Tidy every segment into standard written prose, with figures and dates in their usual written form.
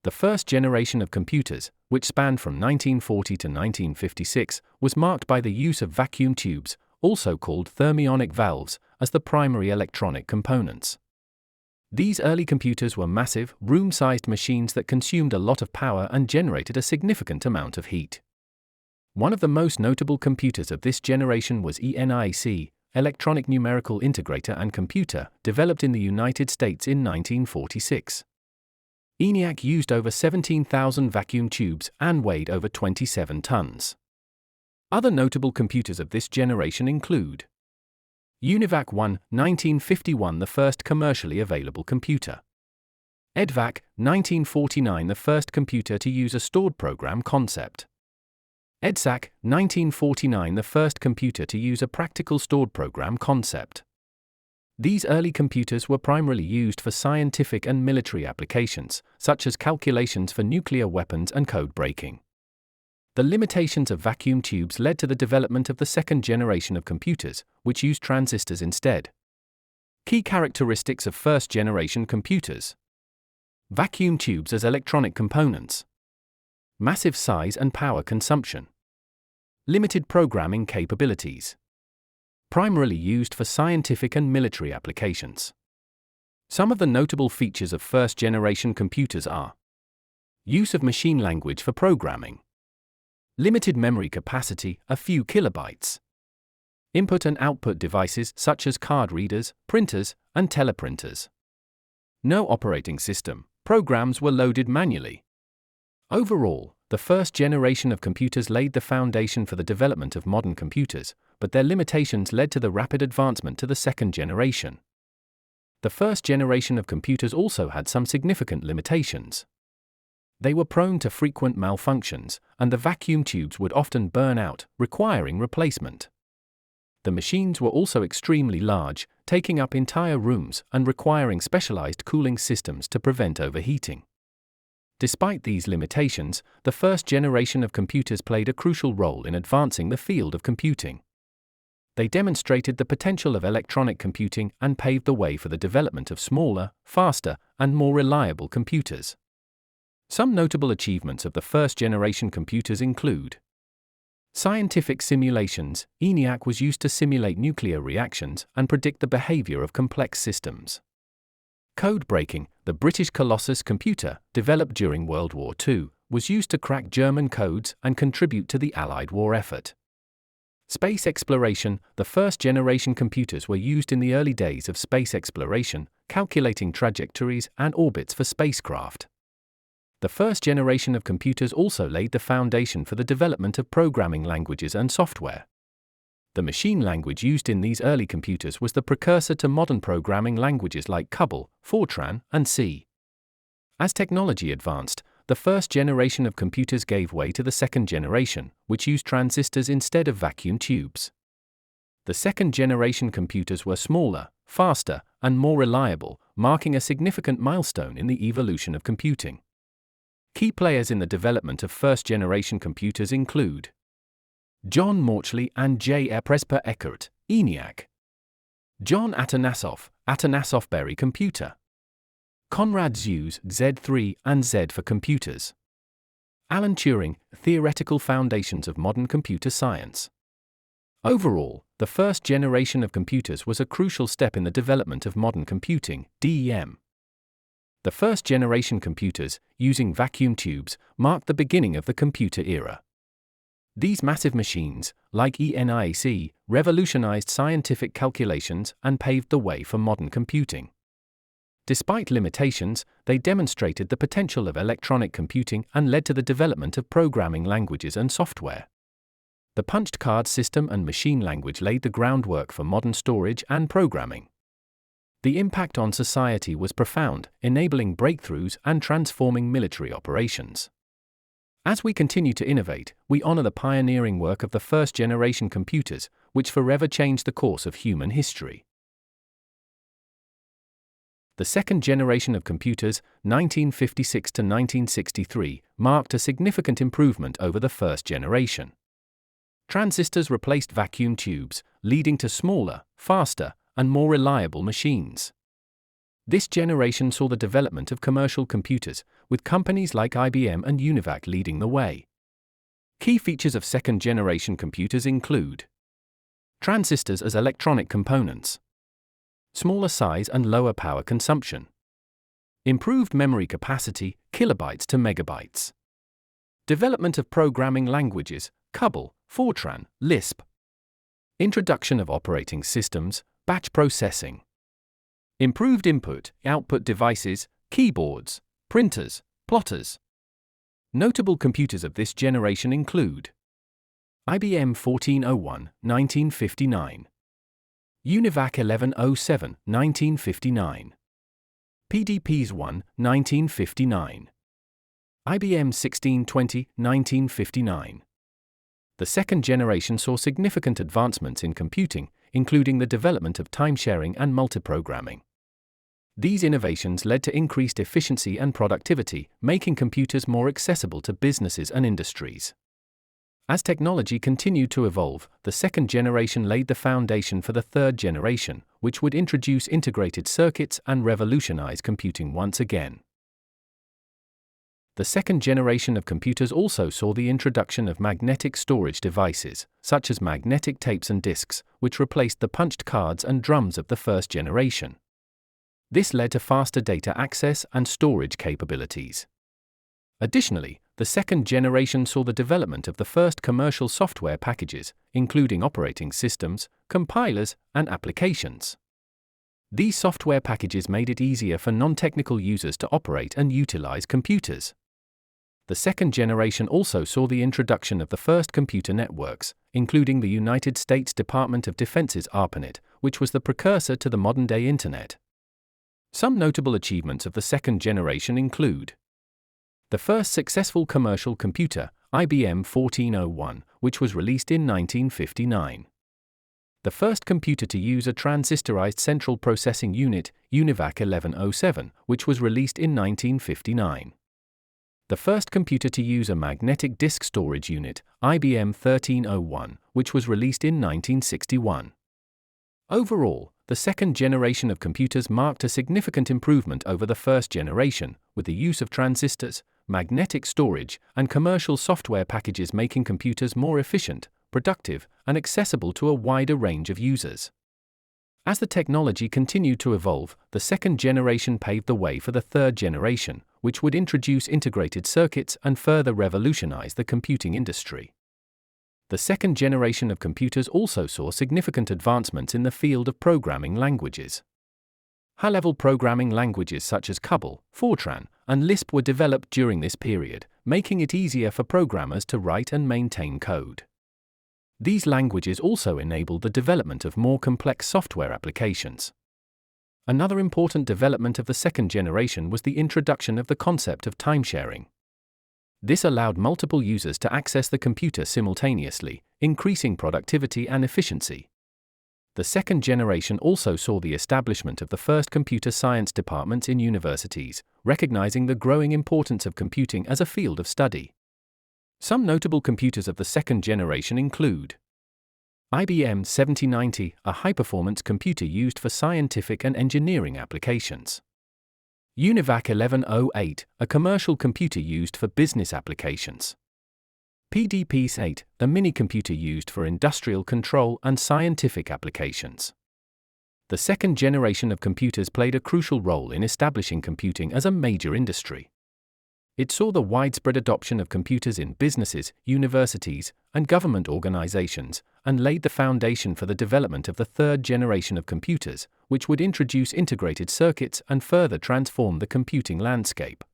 The first generation of computers, which spanned from 1940 to 1956, was marked by the use of vacuum tubes, also called thermionic valves, as the primary electronic components. These early computers were massive, room-sized machines that consumed a lot of power and generated a significant amount of heat. One of the most notable computers of this generation was ENIAC, Electronic Numerical Integrator and Computer, developed in the United States in 1946. ENIAC used over 17,000 vacuum tubes and weighed over 27 tons. Other notable computers of this generation include UNIVAC 1, 1951, the first commercially available computer. EDVAC, 1949, the first computer to use a stored program concept. EDSAC, 1949, the first computer to use a practical stored program concept. These early computers were primarily used for scientific and military applications, such as calculations for nuclear weapons and code breaking. The limitations of vacuum tubes led to the development of the second generation of computers, which used transistors instead. Key characteristics of first-generation computers: vacuum tubes as electronic components, massive size and power consumption, limited programming capabilities, primarily used for scientific and military applications. Some of the notable features of first-generation computers are use of machine language for programming, limited memory capacity, a few kilobytes, input and output devices such as card readers, printers, and teleprinters. No operating system, programs were loaded manually. Overall, the first generation of computers laid the foundation for the development of modern computers, but their limitations led to the rapid advancement to the second generation. The first generation of computers also had some significant limitations. They were prone to frequent malfunctions, and the vacuum tubes would often burn out, requiring replacement. The machines were also extremely large, taking up entire rooms and requiring specialized cooling systems to prevent overheating. Despite these limitations, the first generation of computers played a crucial role in advancing the field of computing. They demonstrated the potential of electronic computing and paved the way for the development of smaller, faster, and more reliable computers. Some notable achievements of the first-generation computers include scientific simulations. ENIAC was used to simulate nuclear reactions and predict the behavior of complex systems. Code breaking. The British Colossus computer, developed during World War II, was used to crack German codes and contribute to the Allied war effort. Space exploration. The first-generation computers were used in the early days of space exploration, calculating trajectories and orbits for spacecraft. The first generation of computers also laid the foundation for the development of programming languages and software. The machine language used in these early computers was the precursor to modern programming languages like COBOL, Fortran, and C. As technology advanced, the first generation of computers gave way to the second generation, which used transistors instead of vacuum tubes. The second generation computers were smaller, faster, and more reliable, marking a significant milestone in the evolution of computing. Key players in the development of first-generation computers include John Mauchly and J. Presper Eckert, ENIAC. John Atanasoff Berry Computer. Konrad Zuse, Z3 and Z for Computers. Alan Turing, Theoretical Foundations of Modern Computer Science. Overall, the first generation of computers was a crucial step in the development of modern computing, DEM. The first-generation computers, using vacuum tubes, marked the beginning of the computer era. These massive machines, like ENIAC, revolutionized scientific calculations and paved the way for modern computing. Despite limitations, they demonstrated the potential of electronic computing and led to the development of programming languages and software. The punched card system and machine language laid the groundwork for modern storage and programming. The impact on society was profound, enabling breakthroughs and transforming military operations. As we continue to innovate, we honor the pioneering work of the first-generation computers, which forever changed the course of human history. The second generation of computers, 1956 to 1963, marked a significant improvement over the first generation. Transistors replaced vacuum tubes, leading to smaller, faster, and more reliable machines. This generation saw the development of commercial computers, with companies like IBM and Univac leading the way. Key features of second-generation computers include transistors as electronic components, smaller size and lower power consumption, improved memory capacity, kilobytes to megabytes, development of programming languages, COBOL, Fortran, Lisp, introduction of operating systems, batch processing, improved input-output devices, keyboards, printers, plotters. Notable computers of this generation include IBM 1401, 1959, Univac 1107, 1959, PDP's 1, 1959, IBM 1620, 1959. The second generation saw significant advancements in computing, including the development of time-sharing and multiprogramming. These innovations led to increased efficiency and productivity, making computers more accessible to businesses and industries. As technology continued to evolve, the second generation laid the foundation for the third generation, which would introduce integrated circuits and revolutionize computing once again. The second generation of computers also saw the introduction of magnetic storage devices, such as magnetic tapes and disks, which replaced the punched cards and drums of the first generation. This led to faster data access and storage capabilities. Additionally, the second generation saw the development of the first commercial software packages, including operating systems, compilers, and applications. These software packages made it easier for non-technical users to operate and utilize computers. The second generation also saw the introduction of the first computer networks, including the United States Department of Defense's ARPANET, which was the precursor to the modern-day Internet. Some notable achievements of the second generation include the first successful commercial computer, IBM 1401, which was released in 1959. The first computer to use a transistorized central processing unit, Univac 1107, which was released in 1959. The first computer to use a magnetic disk storage unit, IBM 1301, which was released in 1961. Overall, the second generation of computers marked a significant improvement over the first generation, with the use of transistors, magnetic storage, and commercial software packages making computers more efficient, productive, and accessible to a wider range of users. As the technology continued to evolve, the second generation paved the way for the third generation, which would introduce integrated circuits and further revolutionize the computing industry. The second generation of computers also saw significant advancements in the field of programming languages. High-level programming languages such as COBOL, Fortran, and Lisp were developed during this period, making it easier for programmers to write and maintain code. These languages also enabled the development of more complex software applications. Another important development of the second generation was the introduction of the concept of time-sharing. This allowed multiple users to access the computer simultaneously, increasing productivity and efficiency. The second generation also saw the establishment of the first computer science departments in universities, recognizing the growing importance of computing as a field of study. Some notable computers of the second generation include IBM 7090, a high-performance computer used for scientific and engineering applications. Univac 1108, a commercial computer used for business applications. PDP's 8, a mini-computer used for industrial control and scientific applications. The second generation of computers played a crucial role in establishing computing as a major industry. It saw the widespread adoption of computers in businesses, universities, and government organizations, and laid the foundation for the development of the third generation of computers, which would introduce integrated circuits and further transform the computing landscape.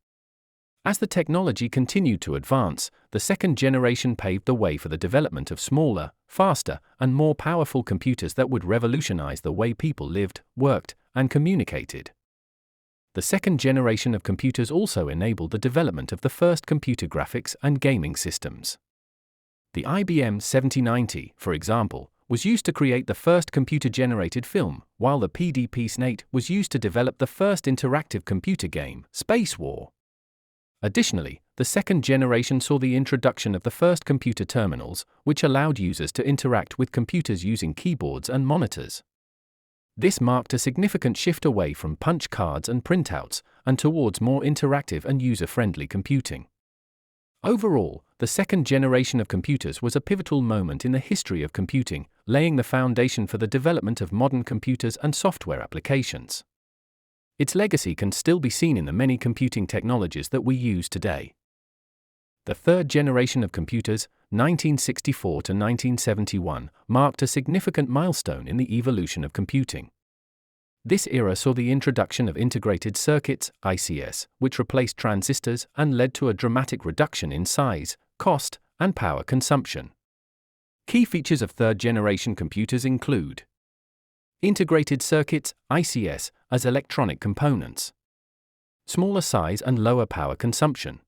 As the technology continued to advance, the second generation paved the way for the development of smaller, faster, and more powerful computers that would revolutionize the way people lived, worked, and communicated. The second generation of computers also enabled the development of the first computer graphics and gaming systems. The IBM 7090, for example, was used to create the first computer-generated film, while the PDP-8 was used to develop the first interactive computer game, Space War. Additionally, the second generation saw the introduction of the first computer terminals, which allowed users to interact with computers using keyboards and monitors. This marked a significant shift away from punch cards and printouts and towards more interactive and user-friendly computing. Overall, the second generation of computers was a pivotal moment in the history of computing, laying the foundation for the development of modern computers and software applications. Its legacy can still be seen in the many computing technologies that we use today. The third generation of computers, 1964 to 1971, marked a significant milestone in the evolution of computing. This era saw the introduction of integrated circuits, ICs, which replaced transistors and led to a dramatic reduction in size, cost, and power consumption. Key features of third-generation computers include integrated circuits, ICs, as electronic components, smaller size and lower power consumption,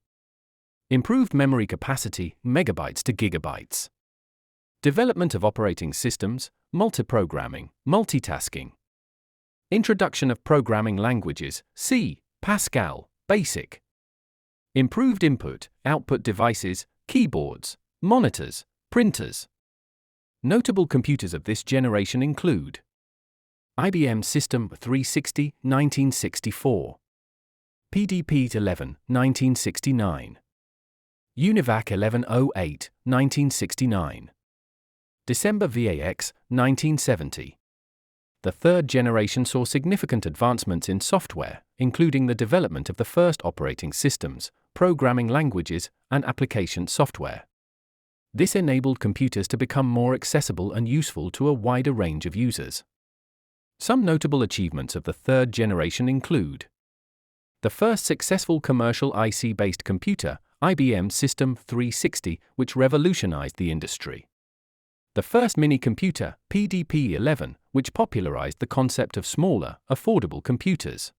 improved memory capacity, megabytes to gigabytes, development of operating systems, multiprogramming, multitasking, introduction of programming languages, C, Pascal, BASIC, improved input-output devices, keyboards, monitors, printers. Notable computers of this generation include IBM System 360, 1964, PDP-11, 1969, UNIVAC 1108, 1969, December VAX, 1970. The third generation saw significant advancements in software, including the development of the first operating systems, programming languages, and application software. This enabled computers to become more accessible and useful to a wider range of users. Some notable achievements of the third generation include the first successful commercial IC-based computer, IBM System 360, which revolutionized the industry. The first mini-computer, PDP-11, which popularized the concept of smaller, affordable computers.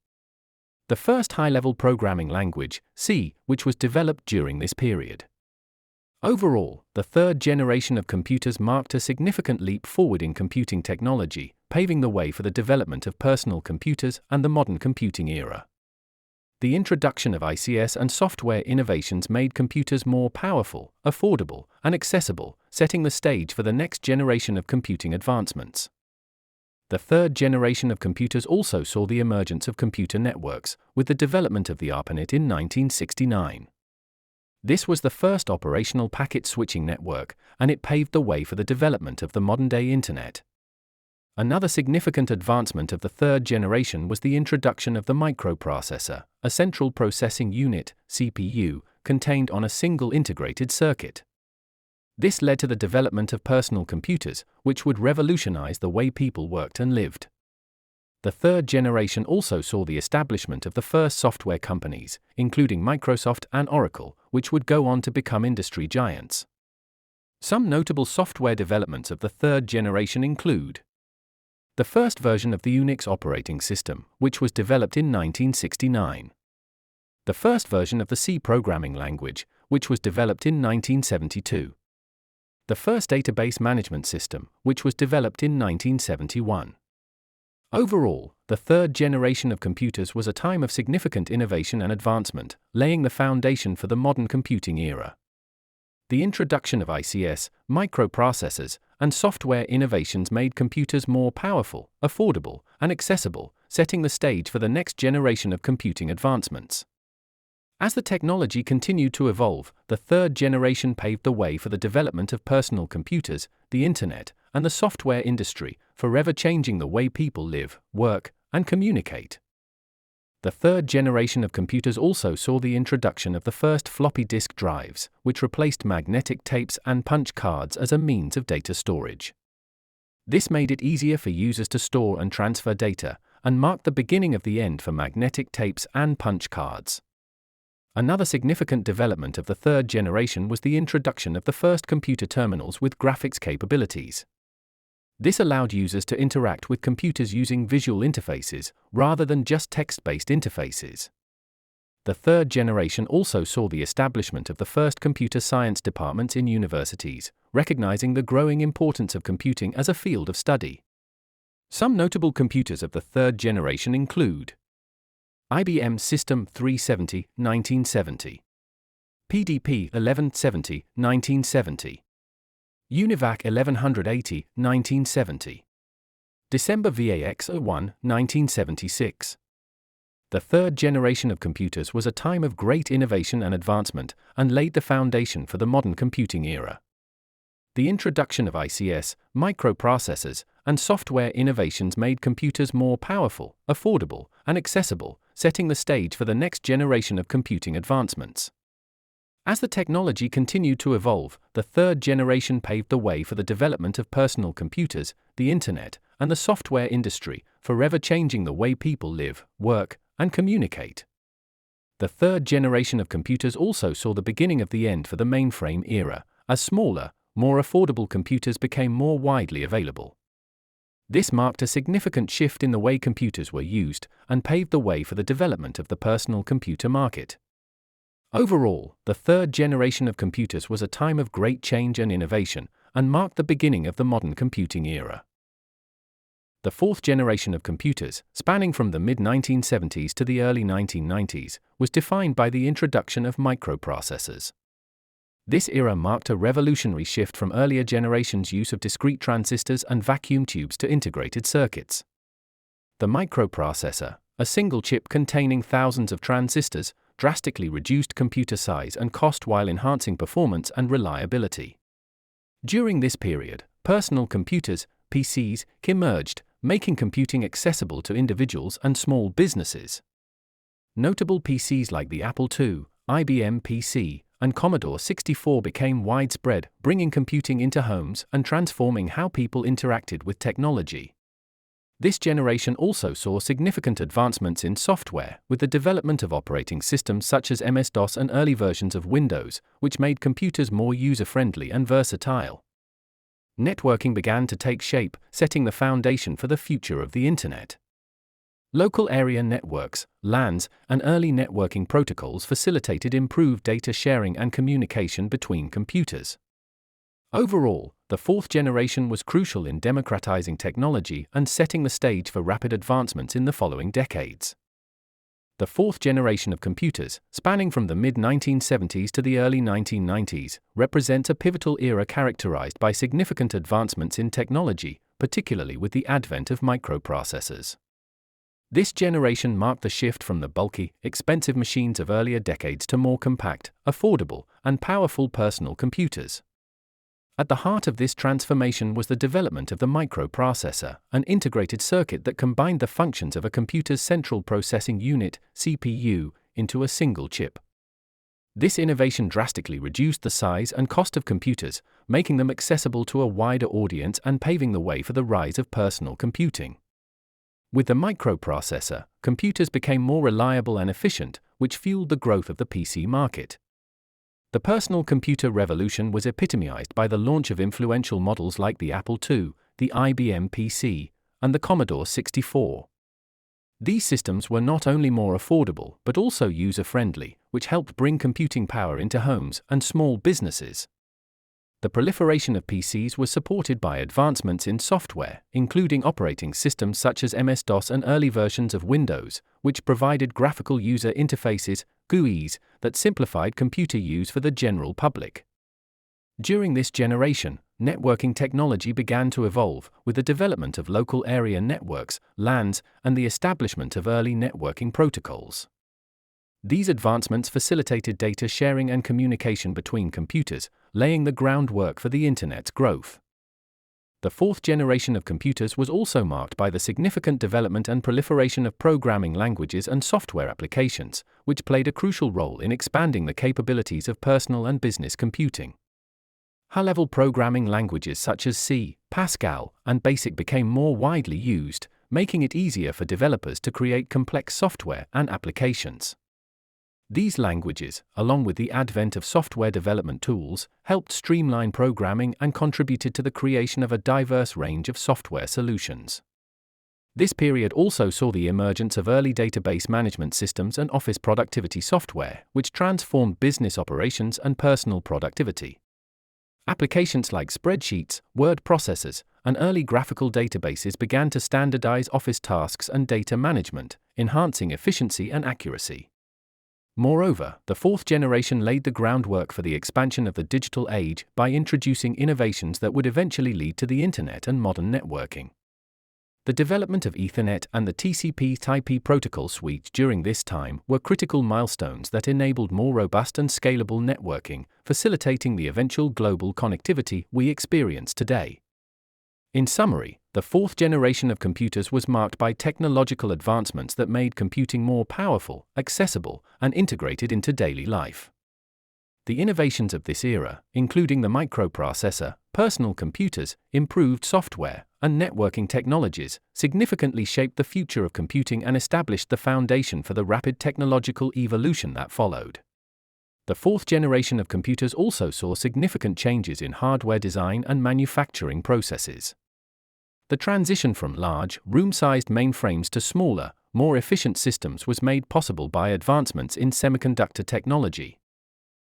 The first high-level programming language, C, which was developed during this period. Overall, the third generation of computers marked a significant leap forward in computing technology, paving the way for the development of personal computers and the modern computing era. The introduction of ICs and software innovations made computers more powerful, affordable, and accessible, setting the stage for the next generation of computing advancements. The third generation of computers also saw the emergence of computer networks, with the development of the ARPANET in 1969. This was the first operational packet switching network, and it paved the way for the development of the modern-day Internet. Another significant advancement of the third generation was the introduction of the microprocessor, a central processing unit, CPU, contained on a single integrated circuit. This led to the development of personal computers, which would revolutionize the way people worked and lived. The third generation also saw the establishment of the first software companies, including Microsoft and Oracle, which would go on to become industry giants. Some notable software developments of the third generation include the first version of the Unix operating system, which was developed in 1969. The first version of the C programming language, which was developed in 1972. The first database management system, which was developed in 1971. Overall, the third generation of computers was a time of significant innovation and advancement, laying the foundation for the modern computing era. The introduction of ICs, microprocessors, and software innovations made computers more powerful, affordable, and accessible, setting the stage for the next generation of computing advancements. As the technology continued to evolve, the third generation paved the way for the development of personal computers, the Internet, and the software industry, forever changing the way people live, work, and communicate. The third generation of computers also saw the introduction of the first floppy disk drives, which replaced magnetic tapes and punch cards as a means of data storage. This made it easier for users to store and transfer data, and marked the beginning of the end for magnetic tapes and punch cards. Another significant development of the third generation was the introduction of the first computer terminals with graphics capabilities. This allowed users to interact with computers using visual interfaces, rather than just text-based interfaces. The third generation also saw the establishment of the first computer science departments in universities, recognizing the growing importance of computing as a field of study. Some notable computers of the third generation include IBM System 370, 1970, PDP 1170, 1970, UNIVAC 1180, 1970, December VAX01, 1976. The third generation of computers was a time of great innovation and advancement, and laid the foundation for the modern computing era. The introduction of ICS, microprocessors, and software innovations made computers more powerful, affordable, and accessible, setting the stage for the next generation of computing advancements. As the technology continued to evolve, the third generation paved the way for the development of personal computers, the Internet, and the software industry, forever changing the way people live, work, and communicate. The third generation of computers also saw the beginning of the end for the mainframe era, as smaller, more affordable computers became more widely available. This marked a significant shift in the way computers were used, and paved the way for the development of the personal computer market. Overall, the third generation of computers was a time of great change and innovation, and marked the beginning of the modern computing era. The fourth generation of computers, spanning from the mid-1970s to the early 1990s, was defined by the introduction of microprocessors. This era marked a revolutionary shift from earlier generations' use of discrete transistors and vacuum tubes to integrated circuits. The microprocessor, a single chip containing thousands of transistors, drastically reduced computer size and cost while enhancing performance and reliability. During this period, personal computers, PCs, emerged, making computing accessible to individuals and small businesses. Notable PCs like the Apple II, IBM PC, and Commodore 64 became widespread, bringing computing into homes and transforming how people interacted with technology. This generation also saw significant advancements in software, with the development of operating systems such as MS-DOS and early versions of Windows, which made computers more user-friendly and versatile. Networking began to take shape, setting the foundation for the future of the Internet. Local area networks, LANs, and early networking protocols facilitated improved data sharing and communication between computers. Overall, the fourth generation was crucial in democratizing technology and setting the stage for rapid advancements in the following decades. The fourth generation of computers, spanning from the mid-1970s to the early 1990s, represents a pivotal era characterized by significant advancements in technology, particularly with the advent of microprocessors. This generation marked the shift from the bulky, expensive machines of earlier decades to more compact, affordable, and powerful personal computers. At the heart of this transformation was the development of the microprocessor, an integrated circuit that combined the functions of a computer's central processing unit, CPU, into a single chip. This innovation drastically reduced the size and cost of computers, making them accessible to a wider audience and paving the way for the rise of personal computing. With the microprocessor, computers became more reliable and efficient, which fueled the growth of the PC market. The personal computer revolution was epitomized by the launch of influential models like the Apple II, the IBM PC, and the Commodore 64. These systems were not only more affordable but also user-friendly, which helped bring computing power into homes and small businesses. The proliferation of PCs was supported by advancements in software, including operating systems such as MS-DOS and early versions of Windows, which provided graphical user interfaces, GUIs, that simplified computer use for the general public. During this generation, networking technology began to evolve, with the development of local area networks, LANs, and the establishment of early networking protocols. These advancements facilitated data sharing and communication between computers, laying the groundwork for the Internet's growth. The fourth generation of computers was also marked by the significant development and proliferation of programming languages and software applications, which played a crucial role in expanding the capabilities of personal and business computing. High-level programming languages such as C, Pascal, and BASIC became more widely used, making it easier for developers to create complex software and applications. These languages, along with the advent of software development tools, helped streamline programming and contributed to the creation of a diverse range of software solutions. This period also saw the emergence of early database management systems and office productivity software, which transformed business operations and personal productivity. Applications like spreadsheets, word processors, and early graphical databases began to standardize office tasks and data management, enhancing efficiency and accuracy. Moreover, the fourth generation laid the groundwork for the expansion of the digital age by introducing innovations that would eventually lead to the Internet and modern networking. The development of Ethernet and the TCP/IP protocol suite during this time were critical milestones that enabled more robust and scalable networking, facilitating the eventual global connectivity we experience today. In summary, the fourth generation of computers was marked by technological advancements that made computing more powerful, accessible, and integrated into daily life. The innovations of this era, including the microprocessor, personal computers, improved software, and networking technologies, significantly shaped the future of computing and established the foundation for the rapid technological evolution that followed. The fourth generation of computers also saw significant changes in hardware design and manufacturing processes. The transition from large, room-sized mainframes to smaller, more efficient systems was made possible by advancements in semiconductor technology.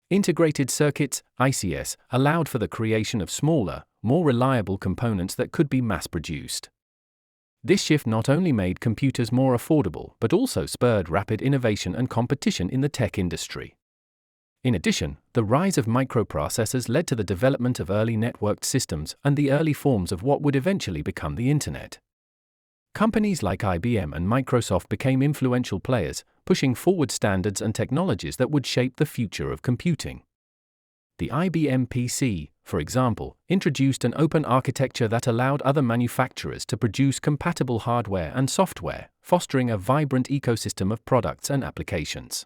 Integrated circuits, ICs, allowed for the creation of smaller, more reliable components that could be mass-produced. This shift not only made computers more affordable but also spurred rapid innovation and competition in the tech industry. In addition, the rise of microprocessors led to the development of early networked systems and the early forms of what would eventually become the Internet. Companies like IBM and Microsoft became influential players, pushing forward standards and technologies that would shape the future of computing. The IBM PC, for example, introduced an open architecture that allowed other manufacturers to produce compatible hardware and software, fostering a vibrant ecosystem of products and applications.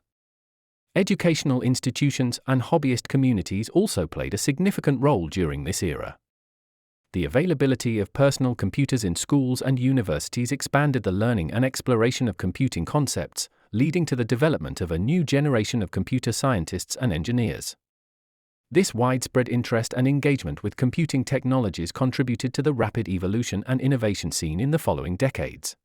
Educational institutions and hobbyist communities also played a significant role during this era. The availability of personal computers in schools and universities expanded the learning and exploration of computing concepts, leading to the development of a new generation of computer scientists and engineers. This widespread interest and engagement with computing technologies contributed to the rapid evolution and innovation seen in the following decades.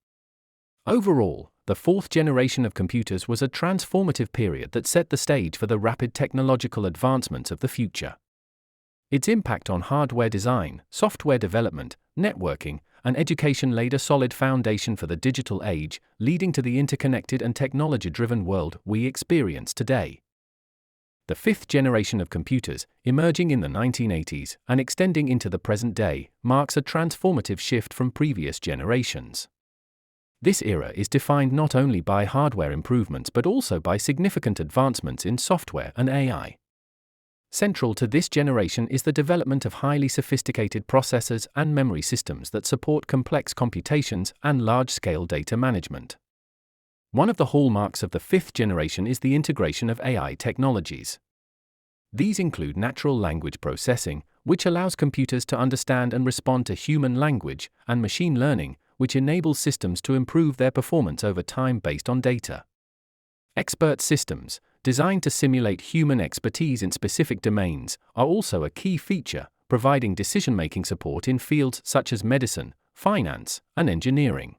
Overall, the fourth generation of computers was a transformative period that set the stage for the rapid technological advancements of the future. Its impact on hardware design, software development, networking, and education laid a solid foundation for the digital age, leading to the interconnected and technology-driven world we experience today. The fifth generation of computers, emerging in the 1980s and extending into the present day, marks a transformative shift from previous generations. This era is defined not only by hardware improvements but also by significant advancements in software and AI. Central to this generation is the development of highly sophisticated processors and memory systems that support complex computations and large-scale data management. One of the hallmarks of the fifth generation is the integration of AI technologies. These include natural language processing, which allows computers to understand and respond to human language, and machine learning, which enables systems to improve their performance over time based on data. Expert systems, designed to simulate human expertise in specific domains, are also a key feature, providing decision-making support in fields such as medicine, finance, and engineering.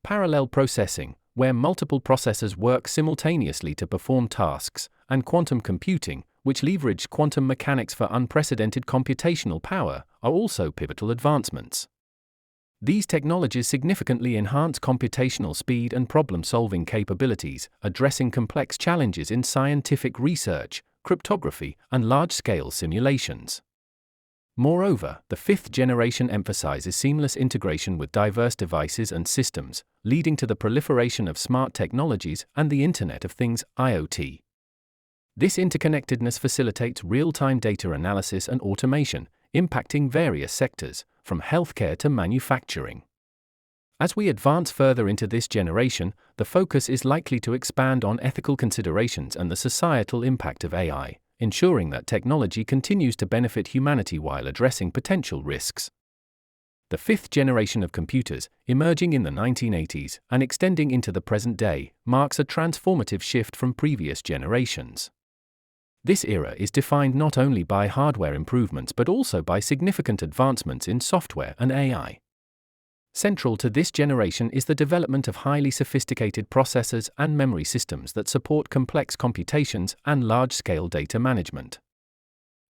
Parallel processing, where multiple processors work simultaneously to perform tasks, and quantum computing, which leverage quantum mechanics for unprecedented computational power, are also pivotal advancements. These technologies significantly enhance computational speed and problem-solving capabilities, addressing complex challenges in scientific research, cryptography, and large-scale simulations. Moreover, the fifth generation emphasizes seamless integration with diverse devices and systems, leading to the proliferation of smart technologies and the Internet of Things, IoT. This interconnectedness facilitates real-time data analysis and automation, impacting various sectors, from healthcare to manufacturing. As we advance further into this generation, the focus is likely to expand on ethical considerations and the societal impact of AI, ensuring that technology continues to benefit humanity while addressing potential risks. The fifth generation of computers, emerging in the 1980s and extending into the present day, marks a transformative shift from previous generations. This era is defined not only by hardware improvements but also by significant advancements in software and AI. Central to this generation is the development of highly sophisticated processors and memory systems that support complex computations and large-scale data management.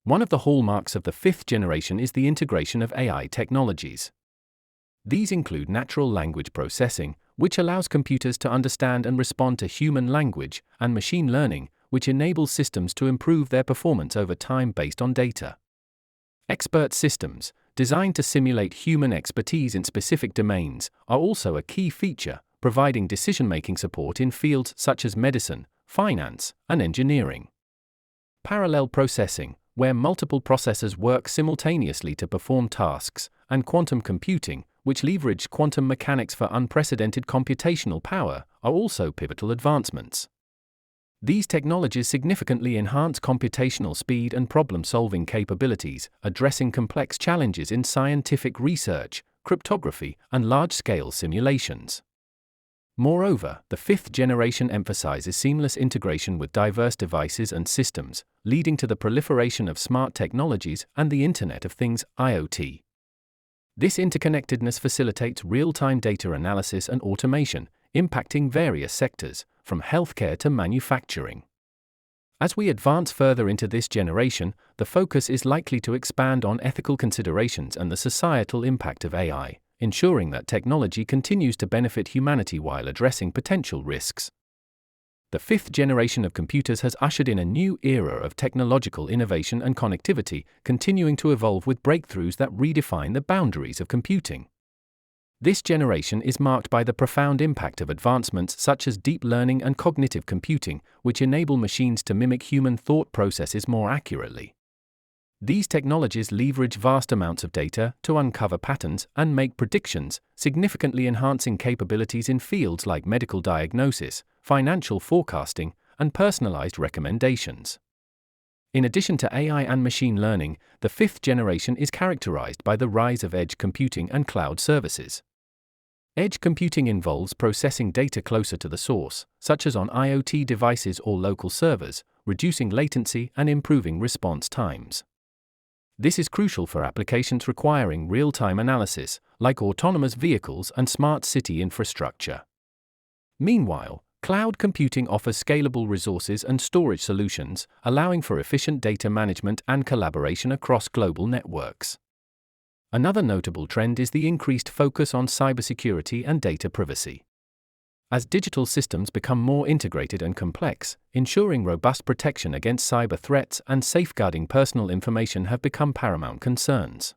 One of the hallmarks of the fifth generation is the integration of AI technologies. These include natural language processing, which allows computers to understand and respond to human language, and machine learning, which enables systems to improve their performance over time based on data. Expert systems, designed to simulate human expertise in specific domains, are also a key feature, providing decision-making support in fields such as medicine, finance, and engineering. Parallel processing, where multiple processors work simultaneously to perform tasks, and quantum computing, which leverage quantum mechanics for unprecedented computational power, are also pivotal advancements. These technologies significantly enhance computational speed and problem-solving capabilities, addressing complex challenges in scientific research, cryptography, and large-scale simulations. Moreover, the fifth generation emphasizes seamless integration with diverse devices and systems, leading to the proliferation of smart technologies and the Internet of Things, IoT. This interconnectedness facilitates real-time data analysis and automation, impacting various sectors, from healthcare to manufacturing. As we advance further into this generation, the focus is likely to expand on ethical considerations and the societal impact of AI, ensuring that technology continues to benefit humanity while addressing potential risks. The fifth generation of computers has ushered in a new era of technological innovation and connectivity, continuing to evolve with breakthroughs that redefine the boundaries of computing. This generation is marked by the profound impact of advancements such as deep learning and cognitive computing, which enable machines to mimic human thought processes more accurately. These technologies leverage vast amounts of data to uncover patterns and make predictions, significantly enhancing capabilities in fields like medical diagnosis, financial forecasting, and personalized recommendations. In addition to AI and machine learning, the fifth generation is characterized by the rise of edge computing and cloud services. Edge computing involves processing data closer to the source, such as on IoT devices or local servers, reducing latency and improving response times. This is crucial for applications requiring real-time analysis, like autonomous vehicles and smart city infrastructure. Meanwhile, cloud computing offers scalable resources and storage solutions, allowing for efficient data management and collaboration across global networks. Another notable trend is the increased focus on cybersecurity and data privacy. As digital systems become more integrated and complex, ensuring robust protection against cyber threats and safeguarding personal information have become paramount concerns.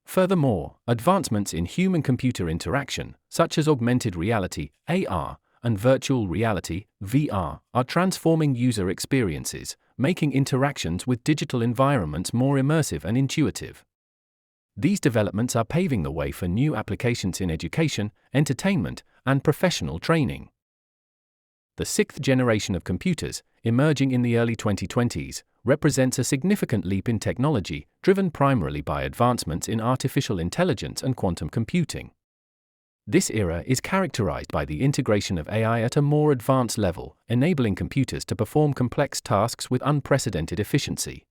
Furthermore, advancements in human-computer interaction, such as augmented reality, AR, and virtual reality, VR, are transforming user experiences, making interactions with digital environments more immersive and intuitive. These developments are paving the way for new applications in education, entertainment, and professional training. The sixth generation of computers, emerging in the early 2020s, represents a significant leap in technology, driven primarily by advancements in artificial intelligence and quantum computing. This era is characterized by the integration of AI at a more advanced level, enabling computers to perform complex tasks with unprecedented efficiency.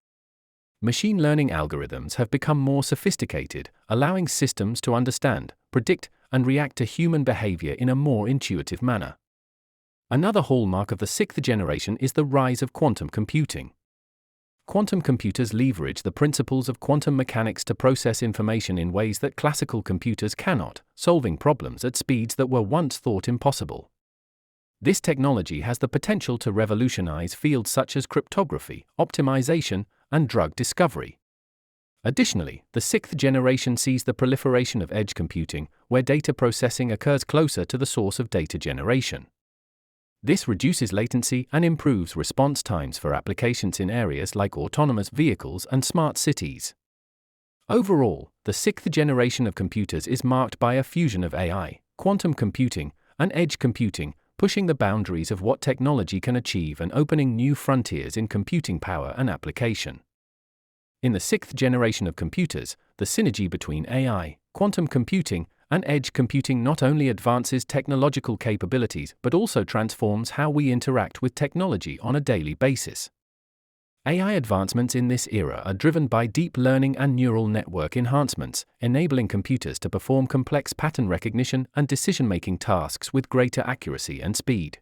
Machine learning algorithms have become more sophisticated, allowing systems to understand, predict, and react to human behavior in a more intuitive manner. Another hallmark of the sixth generation is the rise of quantum computing. Quantum computers leverage the principles of quantum mechanics to process information in ways that classical computers cannot, solving problems at speeds that were once thought impossible. This technology has the potential to revolutionize fields such as cryptography, optimization, and drug discovery. Additionally, the sixth generation sees the proliferation of edge computing, where data processing occurs closer to the source of data generation. This reduces latency and improves response times for applications in areas like autonomous vehicles and smart cities. Overall, the sixth generation of computers is marked by a fusion of AI, quantum computing, and edge computing, pushing the boundaries of what technology can achieve and opening new frontiers in computing power and application. In the sixth generation of computers, the synergy between AI, quantum computing, and edge computing not only advances technological capabilities but also transforms how we interact with technology on a daily basis. AI advancements in this era are driven by deep learning and neural network enhancements, enabling computers to perform complex pattern recognition and decision-making tasks with greater accuracy and speed.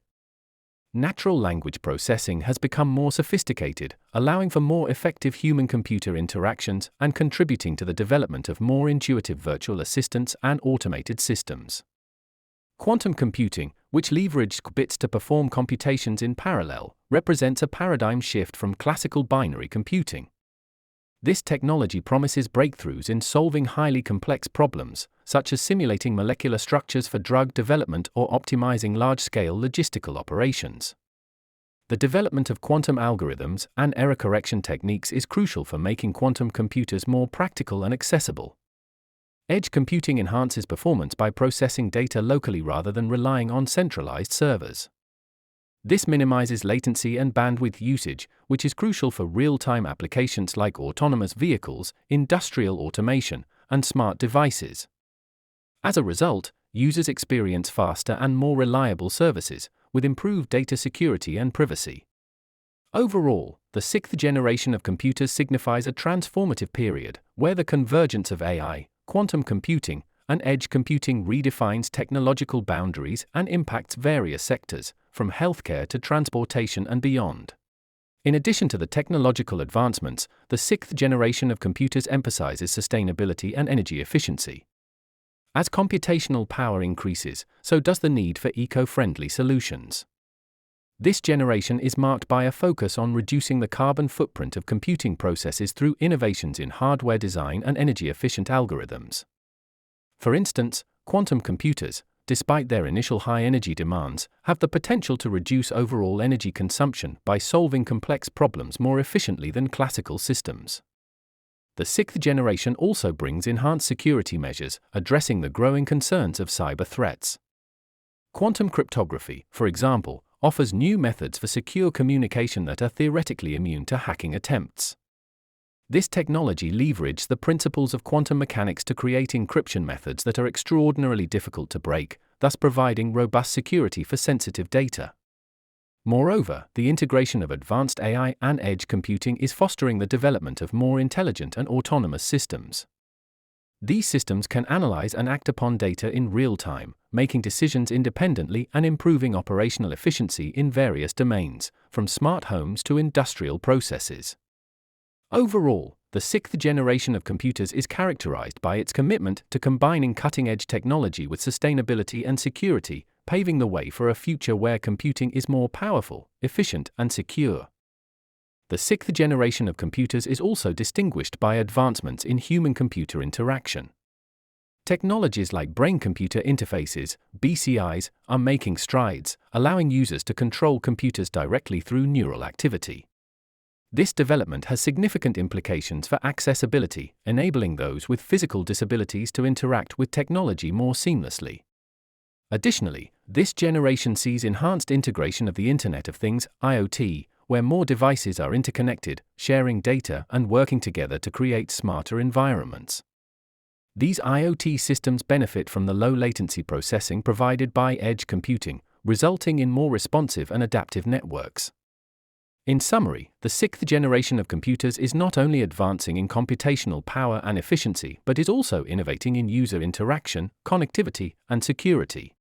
Natural language processing has become more sophisticated, allowing for more effective human-computer interactions and contributing to the development of more intuitive virtual assistants and automated systems. Quantum computing, which leverages qubits to perform computations in parallel, represents a paradigm shift from classical binary computing. This technology promises breakthroughs in solving highly complex problems, such as simulating molecular structures for drug development or optimizing large-scale logistical operations. The development of quantum algorithms and error correction techniques is crucial for making quantum computers more practical and accessible. Edge computing enhances performance by processing data locally rather than relying on centralized servers. This minimizes latency and bandwidth usage, which is crucial for real-time applications like autonomous vehicles, industrial automation, and smart devices. As a result, users experience faster and more reliable services, with improved data security and privacy. Overall, the sixth generation of computers signifies a transformative period, where the convergence of AI, quantum computing, and edge computing redefines technological boundaries and impacts various sectors, from healthcare to transportation and beyond. In addition to the technological advancements, the sixth generation of computers emphasizes sustainability and energy efficiency. As computational power increases, so does the need for eco-friendly solutions. This generation is marked by a focus on reducing the carbon footprint of computing processes through innovations in hardware design and energy-efficient algorithms. For instance, quantum computers, despite their initial high energy demands, have the potential to reduce overall energy consumption by solving complex problems more efficiently than classical systems. The sixth generation also brings enhanced security measures, addressing the growing concerns of cyber threats. Quantum cryptography, for example, offers new methods for secure communication that are theoretically immune to hacking attempts. This technology leverages the principles of quantum mechanics to create encryption methods that are extraordinarily difficult to break, thus providing robust security for sensitive data. Moreover, the integration of advanced AI and edge computing is fostering the development of more intelligent and autonomous systems. These systems can analyze and act upon data in real time, making decisions independently and improving operational efficiency in various domains, from smart homes to industrial processes. Overall, the sixth generation of computers is characterized by its commitment to combining cutting-edge technology with sustainability and security, paving the way for a future where computing is more powerful, efficient, and secure. The sixth generation of computers is also distinguished by advancements in human-computer interaction. Technologies like brain-computer interfaces, BCIs, are making strides, allowing users to control computers directly through neural activity. This development has significant implications for accessibility, enabling those with physical disabilities to interact with technology more seamlessly. Additionally, this generation sees enhanced integration of the Internet of Things, IoT, where more devices are interconnected, sharing data, and working together to create smarter environments. These IoT systems benefit from the low latency processing provided by edge computing, resulting in more responsive and adaptive networks. In summary, the sixth generation of computers is not only advancing in computational power and efficiency but is also innovating in user interaction, connectivity, and security.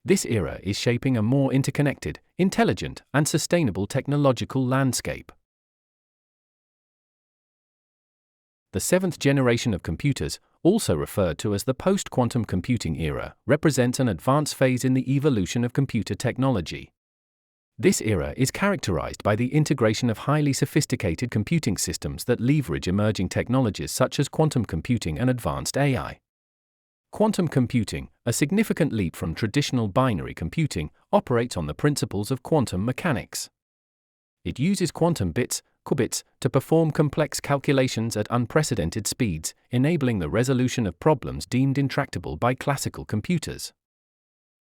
This era is shaping a more interconnected, intelligent, and sustainable technological landscape. The seventh generation of computers, also referred to as the post-quantum computing era, represents an advanced phase in the evolution of computer technology. This era is characterized by the integration of highly sophisticated computing systems that leverage emerging technologies such as quantum computing and advanced AI. Quantum computing, a significant leap from traditional binary computing, operates on the principles of quantum mechanics. It uses quantum bits, qubits, to perform complex calculations at unprecedented speeds, enabling the resolution of problems deemed intractable by classical computers.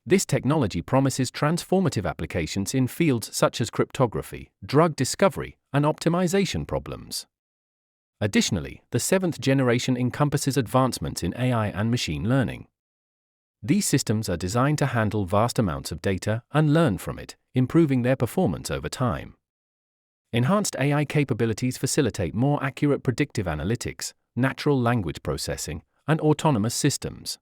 This technology promises transformative applications in fields such as cryptography, drug discovery, and optimization problems. Additionally, the seventh generation encompasses advancements in AI and machine learning. These systems are designed to handle vast amounts of data and learn from it, improving their performance over time. Enhanced AI capabilities facilitate more accurate predictive analytics, natural language processing, and autonomous systems.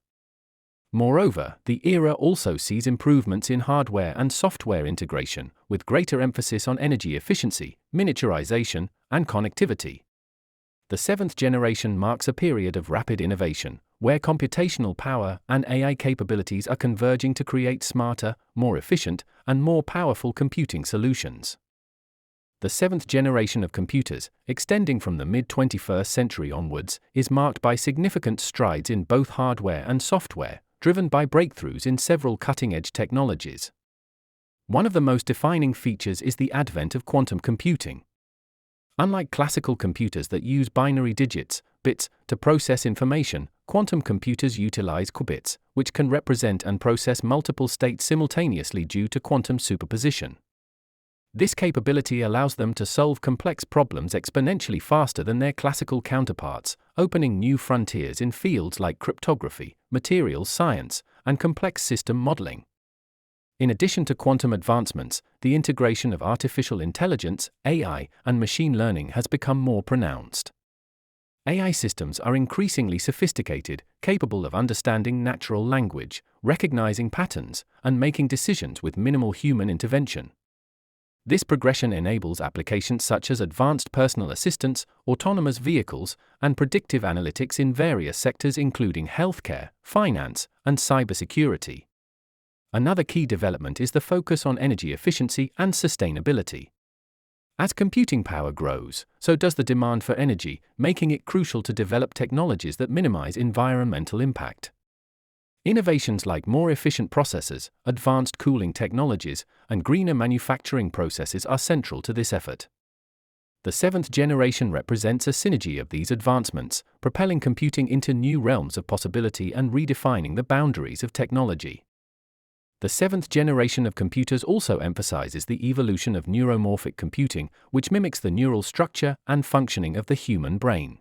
Moreover, the era also sees improvements in hardware and software integration, with greater emphasis on energy efficiency, miniaturization, and connectivity. The seventh generation marks a period of rapid innovation, where computational power and AI capabilities are converging to create smarter, more efficient, and more powerful computing solutions. The seventh generation of computers, extending from the mid-21st century onwards, is marked by significant strides in both hardware and software, driven by breakthroughs in several cutting-edge technologies. One of the most defining features is the advent of quantum computing. Unlike classical computers that use binary digits, bits, to process information, quantum computers utilize qubits, which can represent and process multiple states simultaneously due to quantum superposition. This capability allows them to solve complex problems exponentially faster than their classical counterparts, opening new frontiers in fields like cryptography, materials science, and complex system modeling. In addition to quantum advancements, the integration of artificial intelligence, AI, and machine learning has become more pronounced. AI systems are increasingly sophisticated, capable of understanding natural language, recognizing patterns, and making decisions with minimal human intervention. This progression enables applications such as advanced personal assistance, autonomous vehicles, and predictive analytics in various sectors including healthcare, finance, and cybersecurity. Another key development is the focus on energy efficiency and sustainability. As computing power grows, so does the demand for energy, making it crucial to develop technologies that minimize environmental impact. Innovations like more efficient processors, advanced cooling technologies, and greener manufacturing processes are central to this effort. The seventh generation represents a synergy of these advancements, propelling computing into new realms of possibility and redefining the boundaries of technology. The seventh generation of computers also emphasizes the evolution of neuromorphic computing, which mimics the neural structure and functioning of the human brain.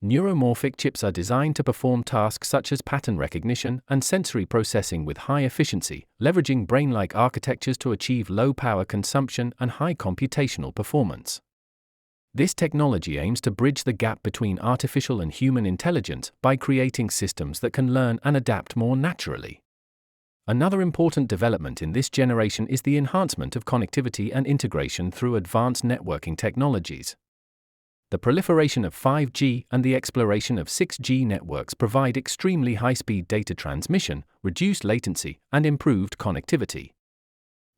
Neuromorphic chips are designed to perform tasks such as pattern recognition and sensory processing with high efficiency, leveraging brain-like architectures to achieve low power consumption and high computational performance. This technology aims to bridge the gap between artificial and human intelligence by creating systems that can learn and adapt more naturally. Another important development in this generation is the enhancement of connectivity and integration through advanced networking technologies. The proliferation of 5G and the exploration of 6G networks provide extremely high-speed data transmission, reduced latency, and improved connectivity.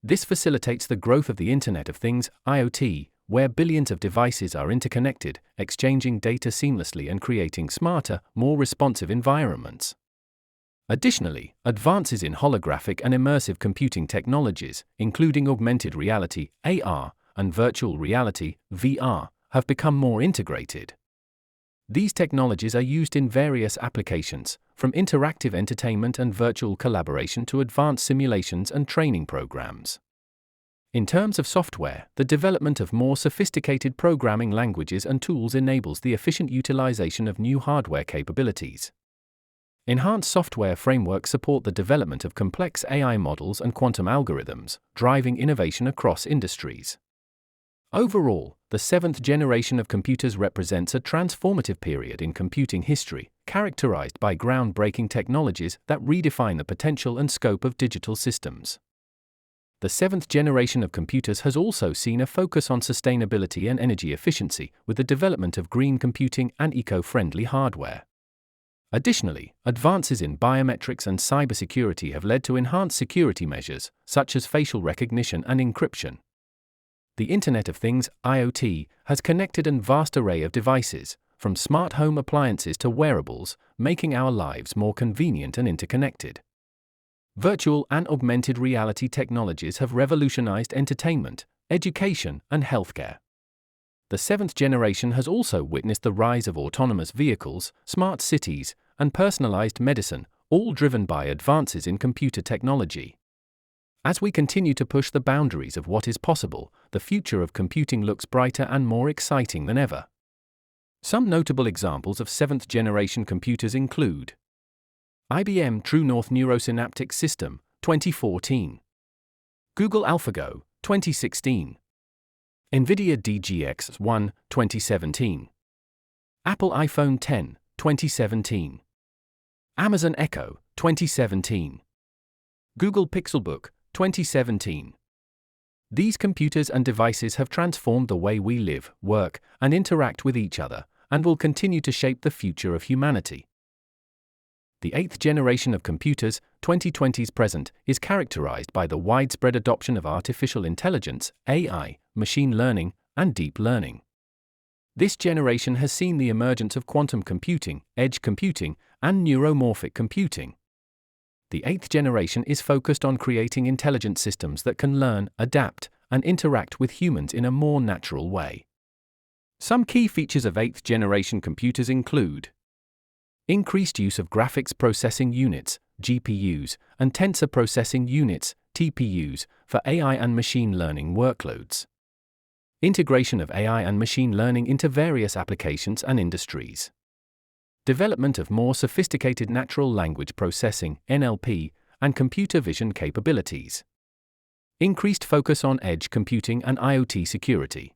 This facilitates the growth of the Internet of Things, IoT, where billions of devices are interconnected, exchanging data seamlessly and creating smarter, more responsive environments. Additionally, advances in holographic and immersive computing technologies, including augmented reality, AR, and virtual reality, VR, have become more integrated. These technologies are used in various applications, from interactive entertainment and virtual collaboration to advanced simulations and training programs. In terms of software, the development of more sophisticated programming languages and tools enables the efficient utilization of new hardware capabilities. Enhanced software frameworks support the development of complex AI models and quantum algorithms, driving innovation across industries. Overall, the seventh generation of computers represents a transformative period in computing history, characterized by groundbreaking technologies that redefine the potential and scope of digital systems. The seventh generation of computers has also seen a focus on sustainability and energy efficiency, with the development of green computing and eco-friendly hardware. Additionally, advances in biometrics and cybersecurity have led to enhanced security measures, such as facial recognition and encryption. The Internet of Things, IoT, has connected a vast array of devices, from smart home appliances to wearables, making our lives more convenient and interconnected. Virtual and augmented reality technologies have revolutionized entertainment, education, and healthcare. The seventh generation has also witnessed the rise of autonomous vehicles, smart cities, and personalized medicine, all driven by advances in computer technology. As we continue to push the boundaries of what is possible, the future of computing looks brighter and more exciting than ever. Some notable examples of seventh-generation computers include IBM True North Neurosynaptic System, 2014. Google AlphaGo, 2016. NVIDIA DGX-1, 2017. Apple iPhone X, 2017. Amazon Echo, 2017. Google Pixelbook, 2017. These computers and devices have transformed the way we live, work, and interact with each other, and will continue to shape the future of humanity. The eighth generation of computers, 2020's present, is characterized by the widespread adoption of artificial intelligence, AI, machine learning, and deep learning. This generation has seen the emergence of quantum computing, edge computing, and neuromorphic computing. The eighth generation is focused on creating intelligent systems that can learn, adapt, and interact with humans in a more natural way. Some key features of eighth generation computers include increased use of graphics processing units, GPUs, and tensor processing units, TPUs, for AI and machine learning workloads. Integration of AI and machine learning into various applications and industries. Development of more sophisticated natural language processing, NLP, and computer vision capabilities. Increased focus on edge computing and IoT security.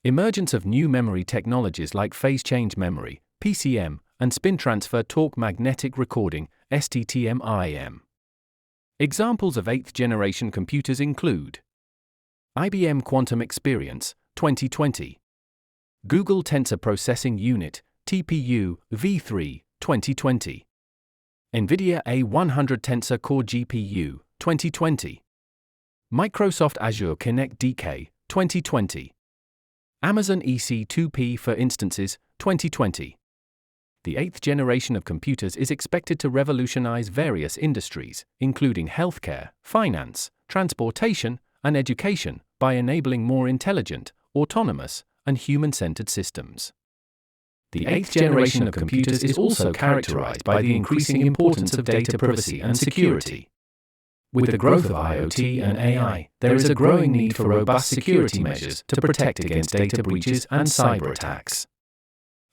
Emergence of new memory technologies like phase change memory, PCM, and spin transfer torque magnetic recording, STT-MIM. Examples of eighth generation computers include IBM Quantum Experience, 2020. Google Tensor Processing Unit, TPU, V3, 2020. NVIDIA A100 Tensor Core GPU, 2020. Microsoft Azure Kinect DK, 2020. Amazon EC2P for Instances, 2020. The eighth generation of computers is expected to revolutionize various industries, including healthcare, finance, transportation, and education, by enabling more intelligent, autonomous, and human-centered systems. The eighth generation of computers is also characterized by the increasing importance of data privacy and security. With the growth of IoT and AI, there is a growing need for robust security measures to protect against data breaches and cyber attacks.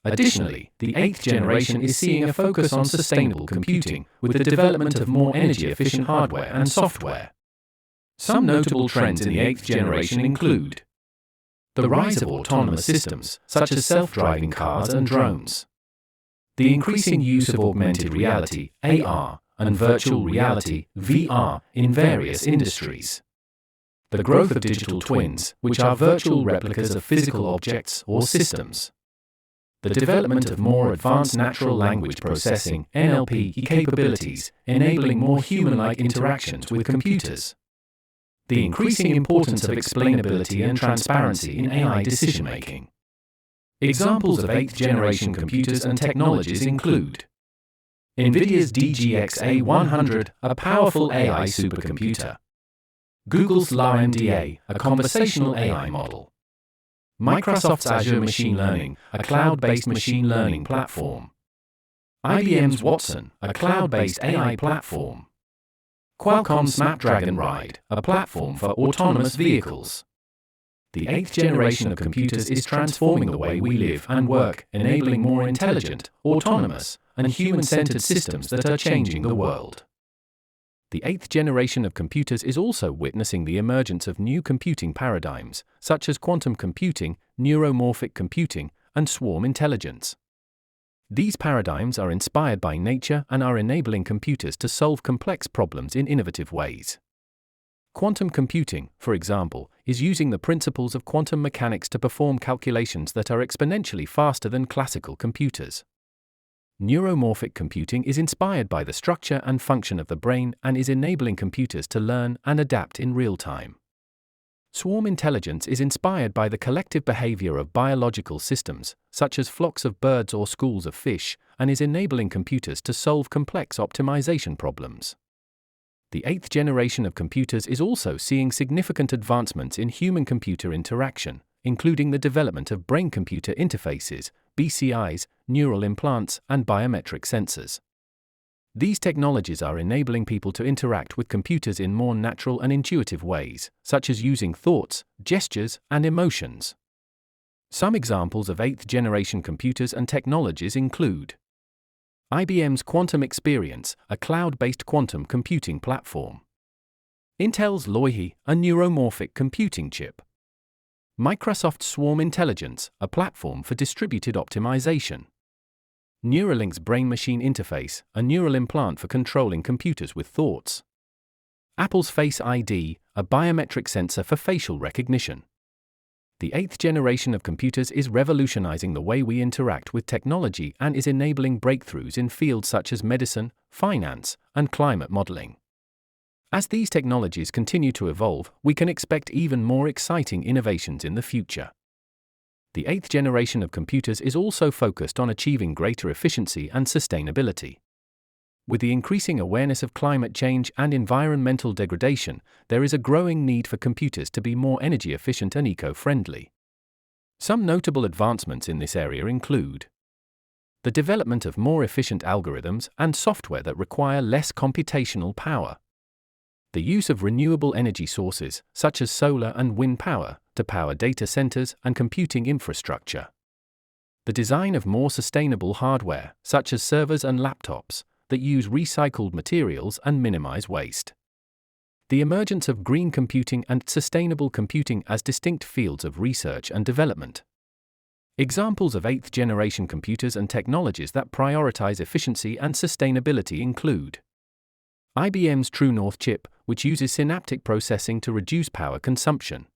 Additionally, the eighth generation is seeing a focus on sustainable computing, with the development of more energy-efficient hardware and software. Some notable trends in the eighth generation include the rise of autonomous systems, such as self-driving cars and drones. The increasing use of augmented reality, AR, and virtual reality, VR, in various industries. The growth of digital twins, which are virtual replicas of physical objects or systems. The development of more advanced natural language processing, NLP, capabilities, enabling more human-like interactions with computers. The increasing importance of explainability and transparency in AI decision-making. Examples of eighth generation computers and technologies include NVIDIA's DGX A100, a powerful AI supercomputer. Google's LaMDA, a conversational AI model. Microsoft's Azure Machine Learning, a cloud-based machine learning platform. IBM's Watson, a cloud-based AI platform. Qualcomm's Snapdragon Ride, a platform for autonomous vehicles. The eighth generation of computers is transforming the way we live and work, enabling more intelligent, autonomous, and human-centered systems that are changing the world. The eighth generation of computers is also witnessing the emergence of new computing paradigms, such as quantum computing, neuromorphic computing, and swarm intelligence. These paradigms are inspired by nature and are enabling computers to solve complex problems in innovative ways. Quantum computing, for example, is using the principles of quantum mechanics to perform calculations that are exponentially faster than classical computers. Neuromorphic computing is inspired by the structure and function of the brain and is enabling computers to learn and adapt in real time. Swarm intelligence is inspired by the collective behavior of biological systems, such as flocks of birds or schools of fish, and is enabling computers to solve complex optimization problems. The eighth generation of computers is also seeing significant advancements in human-computer interaction, including the development of brain-computer interfaces, BCIs, neural implants, and biometric sensors. These technologies are enabling people to interact with computers in more natural and intuitive ways, such as using thoughts, gestures, and emotions. Some examples of eighth-generation computers and technologies include IBM's Quantum Experience, a cloud-based quantum computing platform. Intel's Loihi, a neuromorphic computing chip. Microsoft's Swarm Intelligence, a platform for distributed optimization. Neuralink's brain-machine interface, a neural implant for controlling computers with thoughts. Apple's Face ID, a biometric sensor for facial recognition. The eighth generation of computers is revolutionizing the way we interact with technology and is enabling breakthroughs in fields such as medicine, finance, and climate modeling. As these technologies continue to evolve, we can expect even more exciting innovations in the future. The eighth generation of computers is also focused on achieving greater efficiency and sustainability. With the increasing awareness of climate change and environmental degradation, there is a growing need for computers to be more energy efficient and eco-friendly. Some notable advancements in this area include the development of more efficient algorithms and software that require less computational power, the use of renewable energy sources, such as solar and wind power, to power data centers and computing infrastructure, the design of more sustainable hardware, such as servers and laptops, that use recycled materials and minimize waste. The emergence of green computing and sustainable computing as distinct fields of research and development. Examples of eighth-generation computers and technologies that prioritize efficiency and sustainability include IBM's True North chip, which uses synaptic processing to reduce power consumption.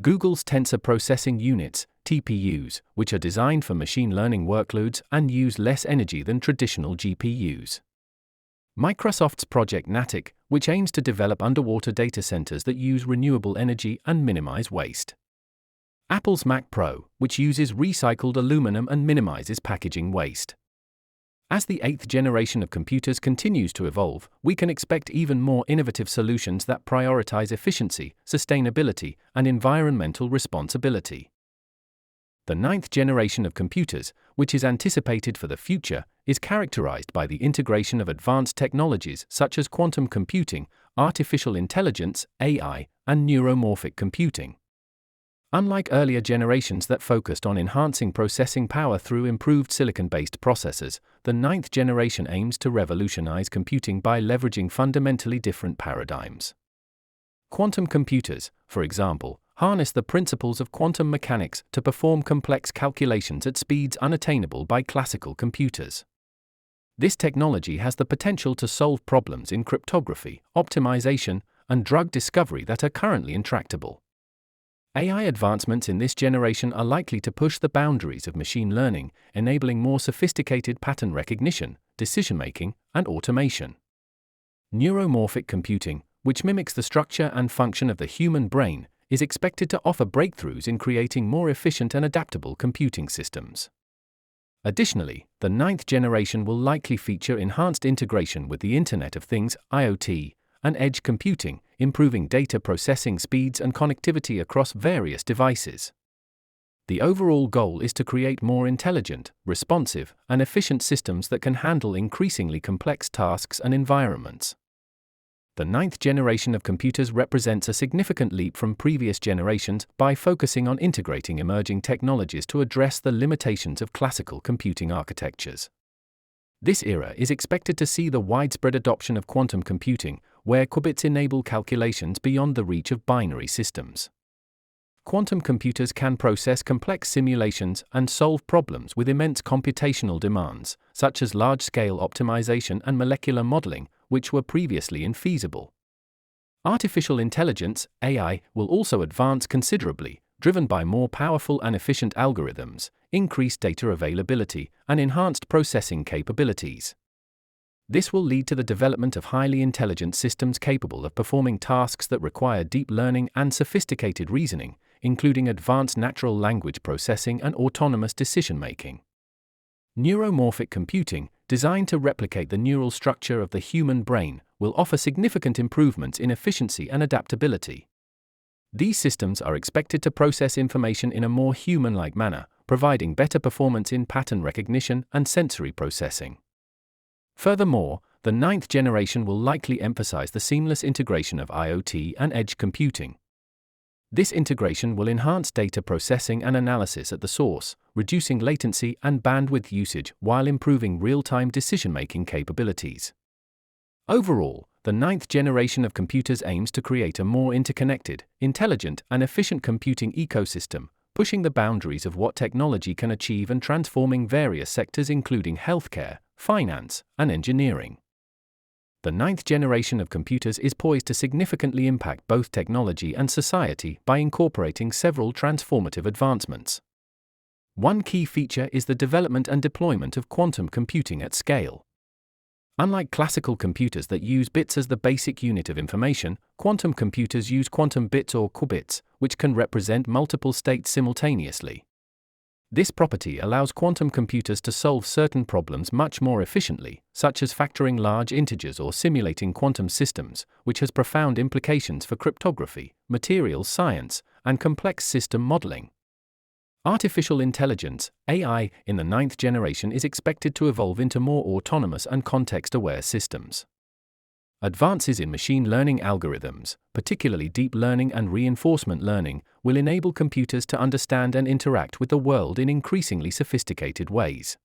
Google's Tensor Processing Units, TPUs, which are designed for machine learning workloads and use less energy than traditional GPUs. Microsoft's Project Natick, which aims to develop underwater data centers that use renewable energy and minimize waste. Apple's Mac Pro, which uses recycled aluminum and minimizes packaging waste. As the eighth generation of computers continues to evolve, we can expect even more innovative solutions that prioritize efficiency, sustainability, and environmental responsibility. The ninth generation of computers, which is anticipated for the future, is characterized by the integration of advanced technologies such as quantum computing, artificial intelligence, AI, and neuromorphic computing. Unlike earlier generations that focused on enhancing processing power through improved silicon-based processors, the ninth generation aims to revolutionize computing by leveraging fundamentally different paradigms. Quantum computers, for example, harness the principles of quantum mechanics to perform complex calculations at speeds unattainable by classical computers. This technology has the potential to solve problems in cryptography, optimization, and drug discovery that are currently intractable. AI advancements in this generation are likely to push the boundaries of machine learning, enabling more sophisticated pattern recognition, decision-making, and automation. Neuromorphic computing, which mimics the structure and function of the human brain, is expected to offer breakthroughs in creating more efficient and adaptable computing systems. Additionally, the ninth generation will likely feature enhanced integration with the Internet of Things, IoT, and edge computing, improving data processing speeds and connectivity across various devices. The overall goal is to create more intelligent, responsive, and efficient systems that can handle increasingly complex tasks and environments. The ninth generation of computers represents a significant leap from previous generations by focusing on integrating emerging technologies to address the limitations of classical computing architectures. This era is expected to see the widespread adoption of quantum computing, where qubits enable calculations beyond the reach of binary systems. Quantum computers can process complex simulations and solve problems with immense computational demands, such as large-scale optimization and molecular modeling, which were previously infeasible. Artificial intelligence, AI, will also advance considerably, driven by more powerful and efficient algorithms, increased data availability, and enhanced processing capabilities. This will lead to the development of highly intelligent systems capable of performing tasks that require deep learning and sophisticated reasoning, including advanced natural language processing and autonomous decision-making. Neuromorphic computing, designed to replicate the neural structure of the human brain, will offer significant improvements in efficiency and adaptability. These systems are expected to process information in a more human-like manner, providing better performance in pattern recognition and sensory processing. Furthermore, the ninth generation will likely emphasize the seamless integration of IoT and edge computing. This integration will enhance data processing and analysis at the source, reducing latency and bandwidth usage while improving real-time decision-making capabilities. Overall, the ninth generation of computers aims to create a more interconnected, intelligent, and efficient computing ecosystem, pushing the boundaries of what technology can achieve and transforming various sectors including healthcare, finance, and engineering. The ninth generation of computers is poised to significantly impact both technology and society by incorporating several transformative advancements. One key feature is the development and deployment of quantum computing at scale. Unlike classical computers that use bits as the basic unit of information, quantum computers use quantum bits or qubits, which can represent multiple states simultaneously. This property allows quantum computers to solve certain problems much more efficiently, such as factoring large integers or simulating quantum systems, which has profound implications for cryptography, materials science, and complex system modeling. Artificial intelligence, AI, in the ninth generation is expected to evolve into more autonomous and context-aware systems. Advances in machine learning algorithms, particularly deep learning and reinforcement learning, will enable computers to understand and interact with the world in increasingly sophisticated ways.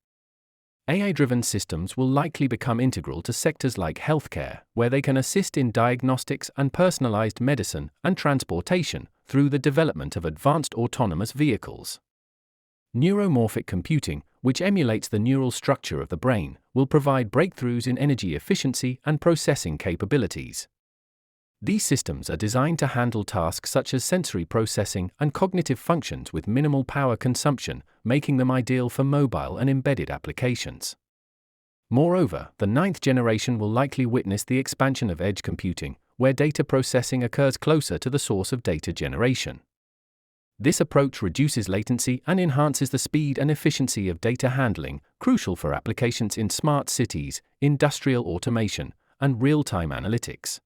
AI-driven systems will likely become integral to sectors like healthcare, where they can assist in diagnostics and personalized medicine and transportation through the development of advanced autonomous vehicles. Neuromorphic computing, which emulates the neural structure of the brain, will provide breakthroughs in energy efficiency and processing capabilities. These systems are designed to handle tasks such as sensory processing and cognitive functions with minimal power consumption, making them ideal for mobile and embedded applications. Moreover, the ninth generation will likely witness the expansion of edge computing, where data processing occurs closer to the source of data generation. This approach reduces latency and enhances the speed and efficiency of data handling, crucial for applications in smart cities, industrial automation, and real-time analytics.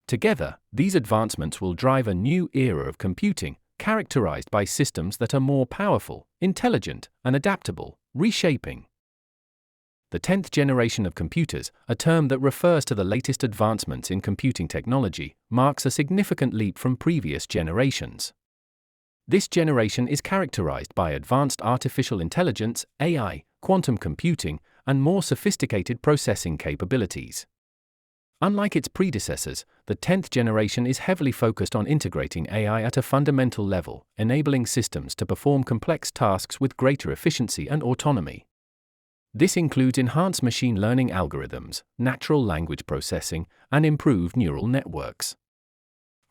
Together, these advancements will drive a new era of computing, characterized by systems that are more powerful, intelligent, and adaptable, reshaping. The 10th generation of computers, a term that refers to the latest advancements in computing technology, marks a significant leap from previous generations. This generation is characterized by advanced artificial intelligence, AI, quantum computing, and more sophisticated processing capabilities. Unlike its predecessors, the 10th generation is heavily focused on integrating AI at a fundamental level, enabling systems to perform complex tasks with greater efficiency and autonomy. This includes enhanced machine learning algorithms, natural language processing, and improved neural networks.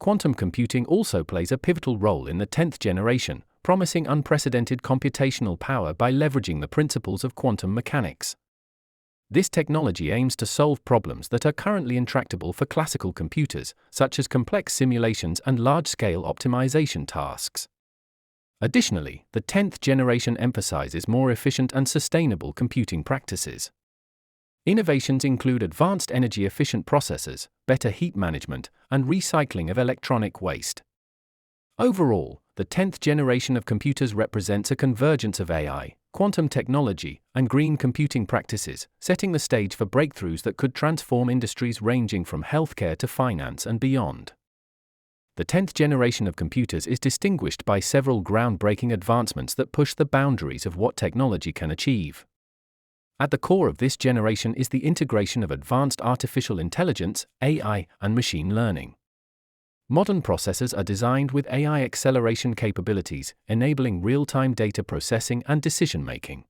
Quantum computing also plays a pivotal role in the 10th generation, promising unprecedented computational power by leveraging the principles of quantum mechanics. This technology aims to solve problems that are currently intractable for classical computers, such as complex simulations and large-scale optimization tasks. Additionally, the 10th generation emphasizes more efficient and sustainable computing practices. Innovations include advanced energy-efficient processors, better heat management, and recycling of electronic waste. Overall, the 10th generation of computers represents a convergence of AI, quantum technology, and green computing practices, setting the stage for breakthroughs that could transform industries ranging from healthcare to finance and beyond. The 10th generation of computers is distinguished by several groundbreaking advancements that push the boundaries of what technology can achieve. At the core of this generation is the integration of advanced artificial intelligence, AI, and machine learning. Modern processors are designed with AI acceleration capabilities, enabling real-time data processing and decision-making.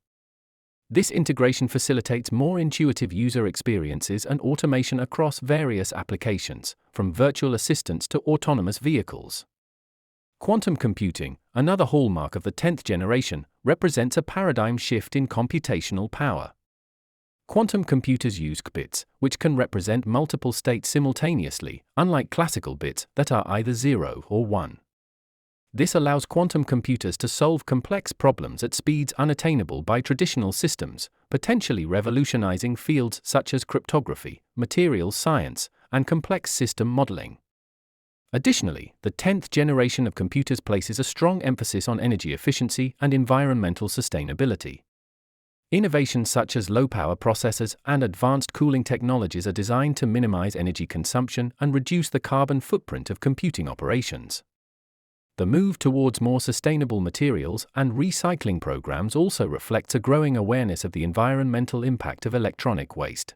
This integration facilitates more intuitive user experiences and automation across various applications, from virtual assistants to autonomous vehicles. Quantum computing, another hallmark of the 10th generation, represents a paradigm shift in computational power. Quantum computers use qubits, which can represent multiple states simultaneously, unlike classical bits that are either 0 or 1. This allows quantum computers to solve complex problems at speeds unattainable by traditional systems, potentially revolutionizing fields such as cryptography, materials science, and complex system modeling. Additionally, the 10th generation of computers places a strong emphasis on energy efficiency and environmental sustainability. Innovations such as low-power processors and advanced cooling technologies are designed to minimize energy consumption and reduce the carbon footprint of computing operations. The move towards more sustainable materials and recycling programs also reflects a growing awareness of the environmental impact of electronic waste.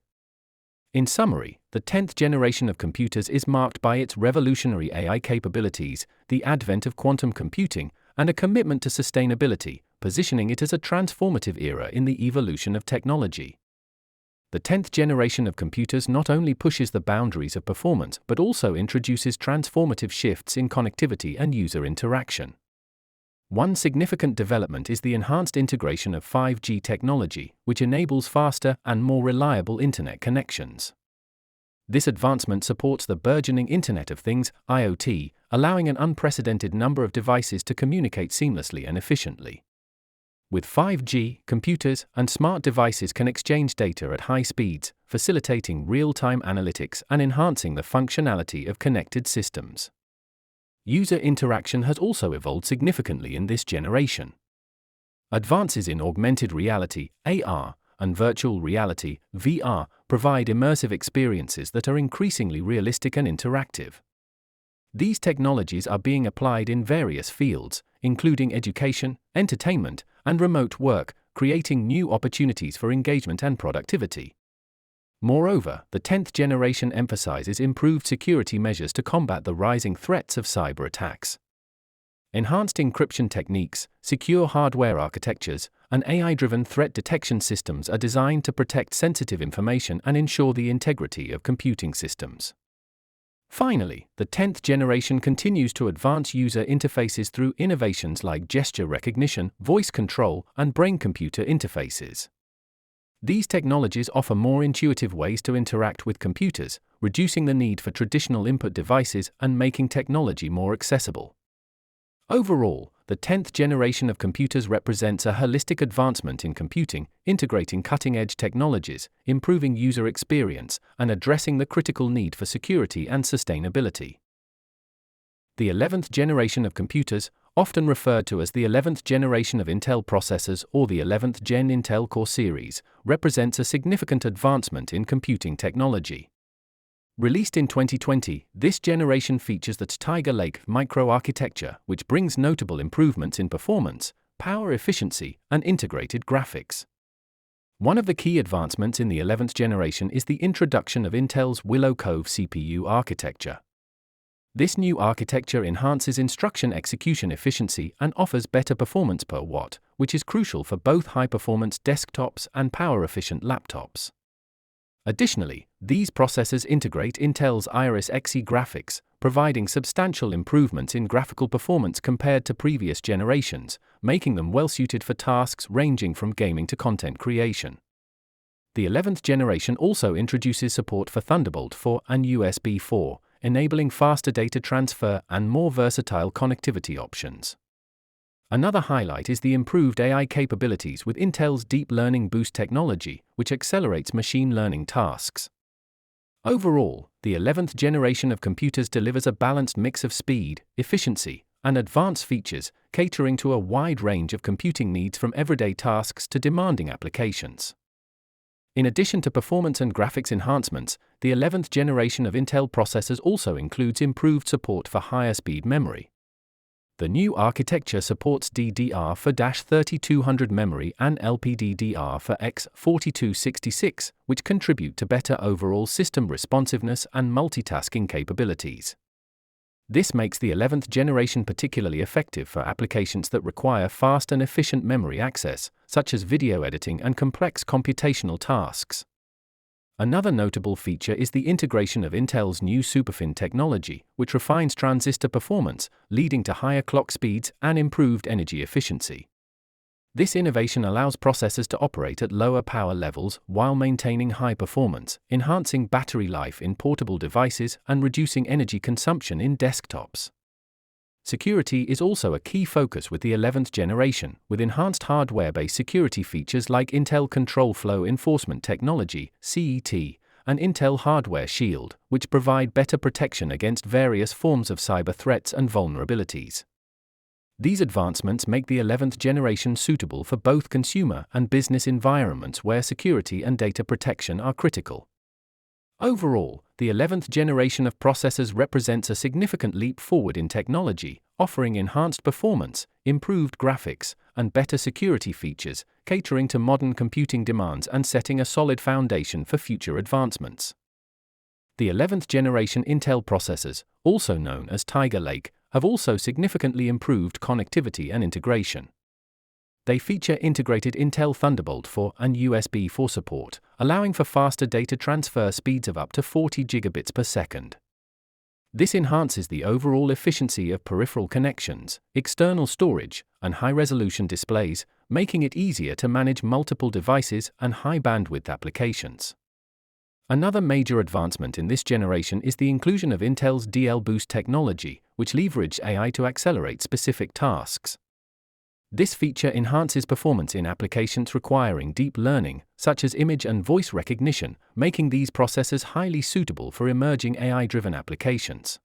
In summary, the 10th generation of computers is marked by its revolutionary AI capabilities, the advent of quantum computing, and a commitment to sustainability, positioning it as a transformative era in the evolution of technology. the 10th generation of computers not only pushes the boundaries of performance but also introduces transformative shifts in connectivity and user interaction. One significant development is the enhanced integration of 5G technology, which enables faster and more reliable internet connections. This advancement supports the burgeoning Internet of Things, IoT, allowing an unprecedented number of devices to communicate seamlessly and efficiently. With 5G, computers and smart devices can exchange data at high speeds, facilitating real-time analytics and enhancing the functionality of connected systems. User interaction has also evolved significantly in this generation. Advances in augmented reality, AR, and virtual reality, VR, provide immersive experiences that are increasingly realistic and interactive. These technologies are being applied in various fields, including education, entertainment, and remote work, creating new opportunities for engagement and productivity. Moreover, the 10th generation emphasizes improved security measures to combat the rising threats of cyber attacks. Enhanced encryption techniques, secure hardware architectures, and AI-driven threat detection systems are designed to protect sensitive information and ensure the integrity of computing systems. Finally, the 10th generation continues to advance user interfaces through innovations like gesture recognition, voice control, and brain-computer interfaces. These technologies offer more intuitive ways to interact with computers, reducing the need for traditional input devices and making technology more accessible. Overall, the 10th generation of computers represents a holistic advancement in computing, integrating cutting-edge technologies, improving user experience, and addressing the critical need for security and sustainability. The 11th generation of computers, often referred to as the 11th generation of Intel processors or the 11th Gen Intel Core series, represents a significant advancement in computing technology. Released in 2020, this generation features the Tiger Lake microarchitecture, which brings notable improvements in performance, power efficiency, and integrated graphics. One of the key advancements in the 11th generation is the introduction of Intel's Willow Cove CPU architecture. This new architecture enhances instruction execution efficiency and offers better performance per watt, which is crucial for both high-performance desktops and power-efficient laptops. Additionally, these processors integrate Intel's Iris Xe graphics, providing substantial improvements in graphical performance compared to previous generations, making them well-suited for tasks ranging from gaming to content creation. The 11th generation also introduces support for Thunderbolt 4 and USB 4, enabling faster data transfer and more versatile connectivity options. Another highlight is the improved AI capabilities with Intel's Deep Learning Boost technology, which accelerates machine learning tasks. Overall, the 11th generation of computers delivers a balanced mix of speed, efficiency, and advanced features, catering to a wide range of computing needs from everyday tasks to demanding applications. In addition to performance and graphics enhancements, the 11th generation of Intel processors also includes improved support for higher speed memory. The new architecture supports DDR4-3200 memory and LPDDR4X4266, which contribute to better overall system responsiveness and multitasking capabilities. This makes the 11th generation particularly effective for applications that require fast and efficient memory access, such as video editing and complex computational tasks. Another notable feature is the integration of Intel's new SuperFin technology, which refines transistor performance, leading to higher clock speeds and improved energy efficiency. This innovation allows processors to operate at lower power levels while maintaining high performance, enhancing battery life in portable devices and reducing energy consumption in desktops. Security is also a key focus with the 11th generation, with enhanced hardware-based security features like Intel Control Flow Enforcement Technology, CET, and Intel Hardware Shield, which provide better protection against various forms of cyber threats and vulnerabilities. These advancements make the 11th generation suitable for both consumer and business environments where security and data protection are critical. Overall, the 11th generation of processors represents a significant leap forward in technology, offering enhanced performance, improved graphics, and better security features, catering to modern computing demands and setting a solid foundation for future advancements. The 11th generation Intel processors, also known as Tiger Lake, have also significantly improved connectivity and integration. They feature integrated Intel Thunderbolt 4 and USB 4 support, allowing for faster data transfer speeds of up to 40 gigabits per second. This enhances the overall efficiency of peripheral connections, external storage, and high-resolution displays, making it easier to manage multiple devices and high-bandwidth applications. Another major advancement in this generation is the inclusion of Intel's DL Boost technology, which leveraged AI to accelerate specific tasks. This feature enhances performance in applications requiring deep learning, such as image and voice recognition, making these processors highly suitable for emerging AI-driven applications.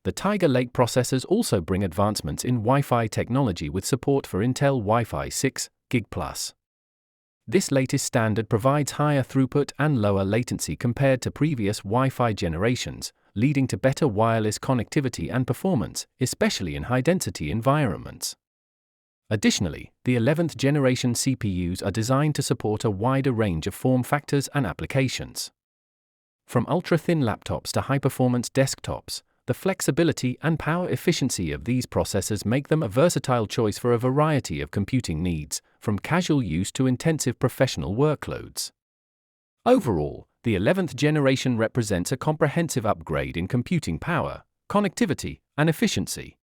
The Tiger Lake processors also bring advancements in Wi-Fi technology with support for Intel Wi-Fi 6Gig+. This latest standard provides higher throughput and lower latency compared to previous Wi-Fi generations, leading to better wireless connectivity and performance, especially in high-density environments. Additionally, the 11th generation CPUs are designed to support a wider range of form factors and applications. From ultra-thin laptops to high-performance desktops, the flexibility and power efficiency of these processors make them a versatile choice for a variety of computing needs, from casual use to intensive professional workloads. Overall, the 11th generation represents a comprehensive upgrade in computing power, connectivity, and efficiency.